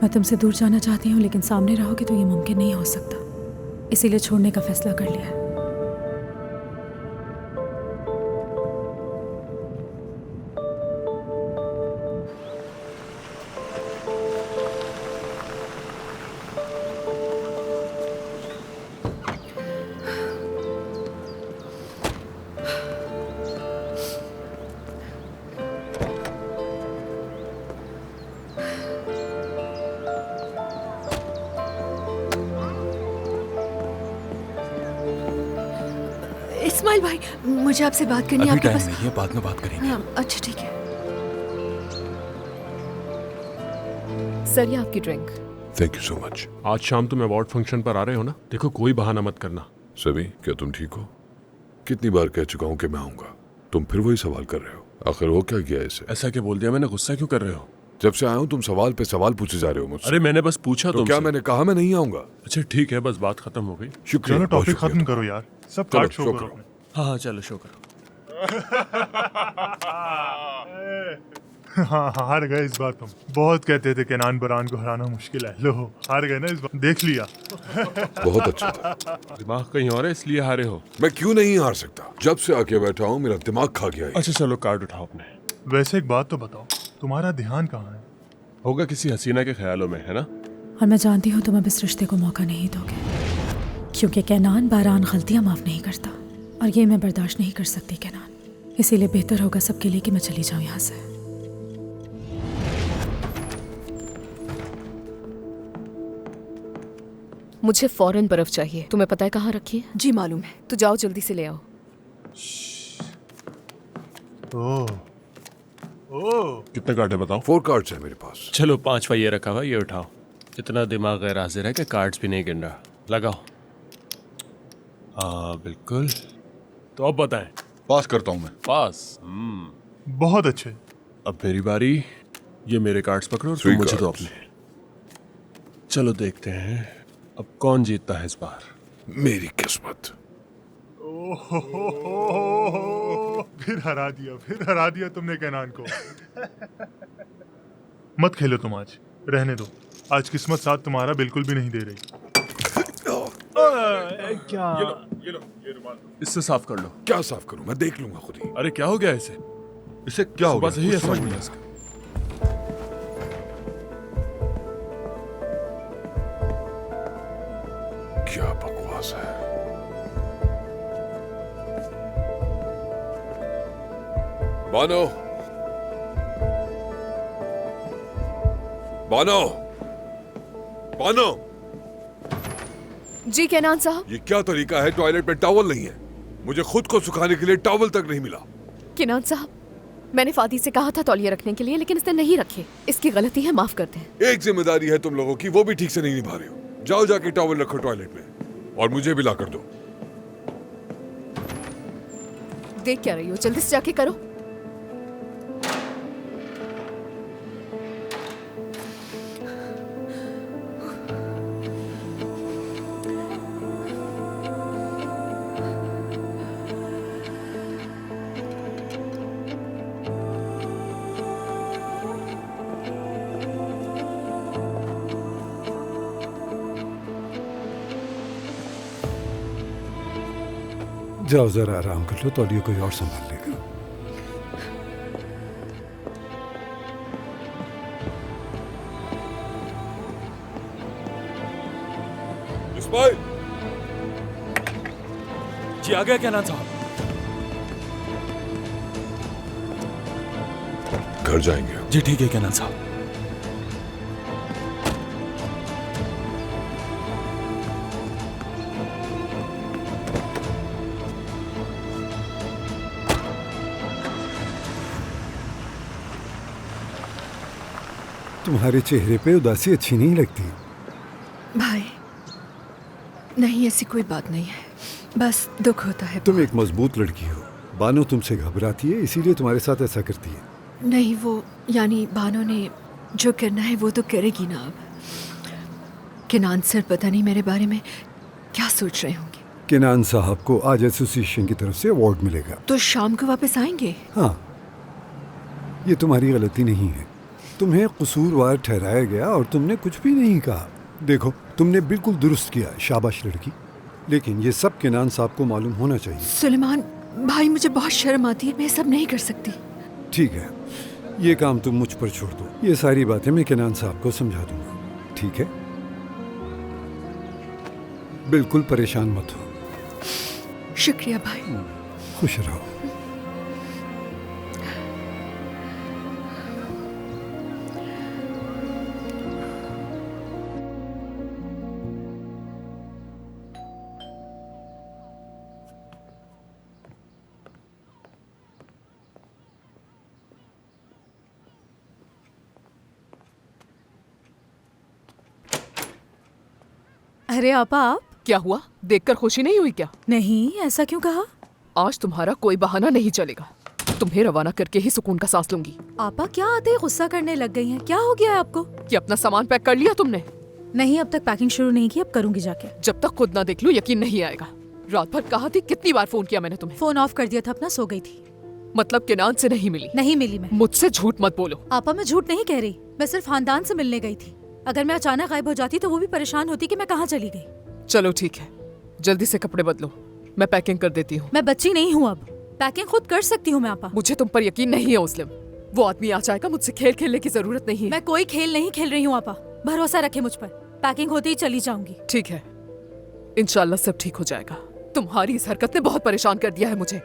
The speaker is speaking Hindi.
मैं तुमसे दूर जाना चाहती हूँ, लेकिन सामने रहोगे तो ये मुमकिन नहीं हो सकता, इसीलिए छोड़ने का फैसला कर लिया है। इस्माइल भाई, मुझे आपसे बात करनी है। अभी आपके टाइम पास नहीं है, बाद में बात करेंगे। हाँ, अच्छा ठीक है। सर, ये आपकी drink. Thank you so much. आज शाम तुम अवार्ड फंक्शन पर आ रहे हो ना? देखो कोई बहाना मत करना। सभी, क्या तुम ठीक हो? कितनी बार कह चुका हूं कि मैं आऊंगा, तुम फिर वही सवाल कर रहे हो। आखिर हो क्या किया इसे? ऐसा क्या बोल दिया मैंने? गुस्सा क्यों कर रहे हो? जब से आया हूं तुम सवाल पे सवाल पूछे जा रहे हो मुझसे। अरे मैंने बस पूछा तो क्या मैंने कहा मैं नहीं आऊंगा? अच्छा ठीक है, बस बात खत्म हो गई। शुक्रिया। चलो बहुत टॉपिक शुक्रिया। खत्म करो यार, सब चलो, कार्ड शो शो करो करो। अपने। हाँ चलो शो करो। हाँ हार गए इस बार तुम। बहुत कहते थे केनान बरान को हराना मुश्किल है, लो हार गए ना इस बार, देख लिया। बहुत अच्छा था। दिमाग कहीं और है इसलिए हारे हो। मैं क्यों नहीं हार सकता? जब से आके बैठा हूँ मेरा दिमाग खा गया है। अच्छा चलो कार्ड उठाओ अपने। वैसे एक बात तो बताओ, तुम्हारा ध्यान कहाँ है? होगा किसी हसीना के ख्यालों में, है ना? और मैं जानती हूँ तुम अब इस रिश्ते को मौका नहीं दोगे, क्योंकि कैनान बारान गलतियाँ माफ नहीं करता, और ये मैं बर्दाश्त नहीं कर सकती कैनान। इसीलिए बेहतर होगा सबके लिए कि मैं चली जाऊँ यहाँ से। मुझे फौरन बर्फ चाहिए। तुम्हें पता है कहाँ रखी है? जी मालूम है। तो जाओ जल्दी से ले आओ। ओह ओह, कितने कार्ड है बताओ? 4 कार्ड्स है मेरे पास। चलो 5वां ये रखा हुआ, ये उठाओ। इतना दिमाग गैर हाजिर है कि कार्ड्स भी नहीं गिन रहा। लगाओ। हाँ बिल्कुल। तो अब बताएं। पास करता हूँ मैं। पास। बहुत अच्छे। अब मेरी बारी। ये मेरे कार्ड्स पकड़ो और 3 तुम मुझे दो cards। अपने। चलो देखते हैं अब कौन जीतता है इस बार। मेरी किस्मत। फिर हरा दिया तुमने कैनान को। मत खेलो तुम आज, रहने दो। आज किस्मत साथ तुम्हारा बिल्कुल भी नहीं दे रही। क्या? ये रुमाल इससे साफ कर लो। क्या साफ करूं? मैं देख लूंगा खुद ही। अरे क्या हो गया इसे? इसे क्या हो बस गया? यही कुछ समझ समझ नहीं नहीं आ इसका। क्या बकवास है। बानो, बानो, बानो, जी कैनान साहब। ये क्या तरीका है? टॉयलेट में टॉवल नहीं है। मुझे खुद को सुखाने के लिए टॉवल तक नहीं मिला। कैनान साहब, मैंने फादी से कहा था तौलिए रखने के लिए, लेकिन इसने नहीं रखे। इसकी गलती है, माफ करते हैं। एक जिम्मेदारी है तुम लोगों की, वो भी ठीक से नहीं निभा रहे हो। जाओ जाके टॉवल रखो टॉयलेट में, और मुझे भी ला कर दो। देख क्या रही हो? जल्दी से जाके करो। जाओ जरा आराम कर लो, तौलिए कोई और संभाल लेगा। इस्माइल, जी आ गया कैनान साहब। घर जाएंगे। जी ठीक है कैनान साहब। तुम्हारे चेहरे पे उदासी अच्छी नहीं लगती। भाई नहीं, ऐसी कोई बात नहीं है, बस दुख होता है। तुम एक मजबूत लड़की हो। बानो तुमसे घबराती है, इसीलिए तुम्हारे साथ ऐसा करती है। नहीं, वो यानी बानो ने जो करना है वो तो करेगी ना। अब केनान सर पता नहीं मेरे बारे में क्या सोच रहे होंगे। केनान साहब को आज एसोसिएशन की तरफ से अवार्ड मिलेगा। तो शाम को वापस आएंगे? हाँ, ये तुम्हारी गलती नहीं है। तुम्हें कसूरवार ठहराया गया और तुमने कुछ भी नहीं कहा। देखो, तुमने बिल्कुल दुरुस्त किया, शाबाश लड़की। लेकिन ये सब केनान साहब को मालूम होना चाहिए। सुलेमान भाई, मुझे बहुत शर्म आती है, मैं सब नहीं कर सकती। ठीक है, ये काम तुम मुझ पर छोड़ दो। ये सारी बातें मैं केनान साहब को समझा दूंगा, ठीक है? बिल्कुल परेशान मत हो। शुक्रिया भाई। खुश रहो। अरे आपा, आप? क्या हुआ? देखकर खुशी नहीं हुई क्या? नहीं, ऐसा क्यों कहा? आज तुम्हारा कोई बहाना नहीं चलेगा। तुम्हें रवाना करके ही सुकून का सांस लूंगी। आपा क्या आते ही गुस्सा करने लग गई हैं? क्या हो गया है आपको? कि अपना सामान पैक कर लिया तुमने? नहीं, अब तक पैकिंग शुरू नहीं की, अब करूंगी जाके। जब तक खुद ना देख लूं यकीन नहीं आएगा। रात भर कहा थी, कितनी बार फोन किया मैंने तुम्हें? फोन ऑफ कर दिया था अपना, सो गई थी। मतलब केनान से नहीं मिली? नहीं मिली मैं। मुझसे झूठ मत बोलो। आपा मैं झूठ नहीं कह रही, मैं सिर्फ खानदान से मिलने गई थी। अगर मैं अचानक गायब हो जाती तो वो भी परेशान होती कि मैं कहाँ चली गई। चलो ठीक है, जल्दी से कपड़े बदलो, मैं पैकिंग कर देती हूँ। मैं बच्ची नहीं हूँ, अब पैकिंग खुद कर सकती हूँ मैं आपा। मुझे तुम पर यकीन नहीं है मुस्लिम। वो आदमी आ जाएगा, मुझसे खेल खेलने की जरूरत नहीं है। मैं कोई खेल नहीं खेल रही हूँ आपा, भरोसा रखे मुझ पर। पैकिंग होते ही चली जाऊंगी। ठीक है, इंशाल्लाह सब ठीक हो जाएगा। तुम्हारी इस हरकत ने बहुत परेशान कर दिया है मुझे।